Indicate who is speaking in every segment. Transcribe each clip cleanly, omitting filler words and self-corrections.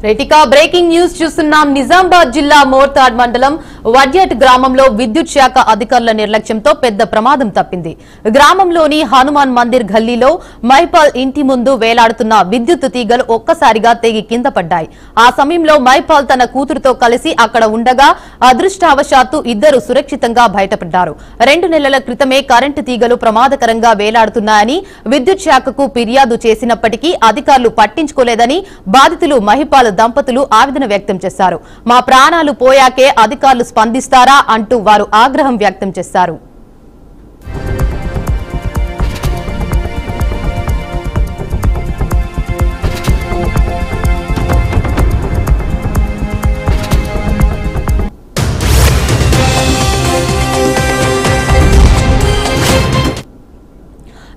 Speaker 1: రైటికా breaking news చూస్తున్నాం. నిజామాబాద్ జిల్లా మోర్తాడ్ మండలం వడ్యట్ గ్రామంలో విద్యుత్ శాఖ అధికారుల నిర్లక్ష్యంతో పెద్ద ప్రమాదం తప్పింది. గ్రామంలోని హనుమాన్ మందిర్ గల్లీలో మైపాల్ ఇంటి ముందు వేలాడుతున్న విద్యుత్ తీగలు ఒక్కసారిగా తెగి కింద పడ్డాయి. ఆ సమయంలో మైపాల్ తన కూతురుతో కలిసి అక్కడ ఉండగా అదృష్టవశాత్తు ఇద్దరు సురక్షితంగా బయటపడ్డారు. 2 నెలల క్రితమే కరెంటు తీగలు ప్రమాదకరంగా వేలాడుతున్నాయని విద్యుత్ శాఖకు ఫిర్యాదు చేసినప్పటికీ అధికారులు పట్టించుకోలేదని బాధితులు మహిపాల్ దంపతులు ఆవేదన వ్యక్తం చేశారు. మా ప్రాణాలు పోయాకే అధికారులు స్పందిస్తారా అంటూ వారు ఆగ్రహం వ్యక్తం చేశారు.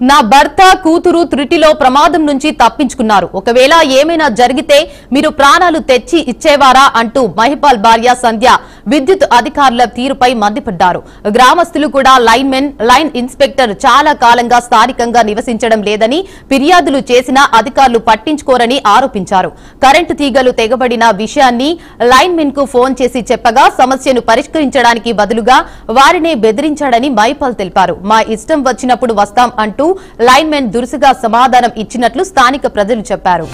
Speaker 1: నా భర్త కూతురు త్రుటిలో ప్రమాదం నుంచి తప్పించుకున్నారు. ఒకవేళ ఏమైనా జరిగితే మీరు ప్రాణాలు తెచ్చి ఇచ్చేవారా అంటూ మహిపాల్ భార్య సంధ్య విద్యుత్ అధికారుల తీరుపై మండిపడ్డారు. గ్రామస్తులు కూడా లైన్ ఇన్స్పెక్టర్ చాలా కాలంగా స్థానికంగా నివసించడం లేదని ఫిర్యాదులు చేసినా అధికారులు పట్టించుకోరని ఆరోపించారు. కరెంటు తీగలు తెగబడిన విషయాన్ని లైన్ మెన్ కు ఫోన్ చేసి చెప్పగా సమస్యను పరిష్కరించడానికి బదులుగా వారినే బెదిరించాడని మహిపాల్ తెలిపారు. మా ఇష్టం వచ్చినప్పుడు వస్తాం అంటూ లైన్ మెన్ దురుసుగా సమాధానం ఇచ్చినట్లు స్థానిక ప్రజలు చెప్పారు.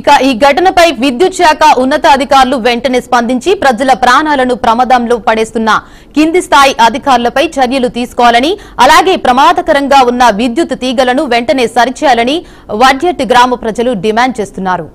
Speaker 1: ఇక ఈ ఘటనపై విద్యుత్ శాఖ ఉన్నతాధికారులు వెంటనే స్పందించి ప్రజల ప్రాణాలను ప్రమాదంలో పడేస్తున్న కింది స్థాయి అధికారులపై చర్యలు తీసుకోవాలని, అలాగే ప్రమాదకరంగా ఉన్న విద్యుత్ తీగలను వెంటనే సరిచేయాలని వడ్యట్ గ్రామ ప్రజలు డిమాండ్ చేస్తున్నారు.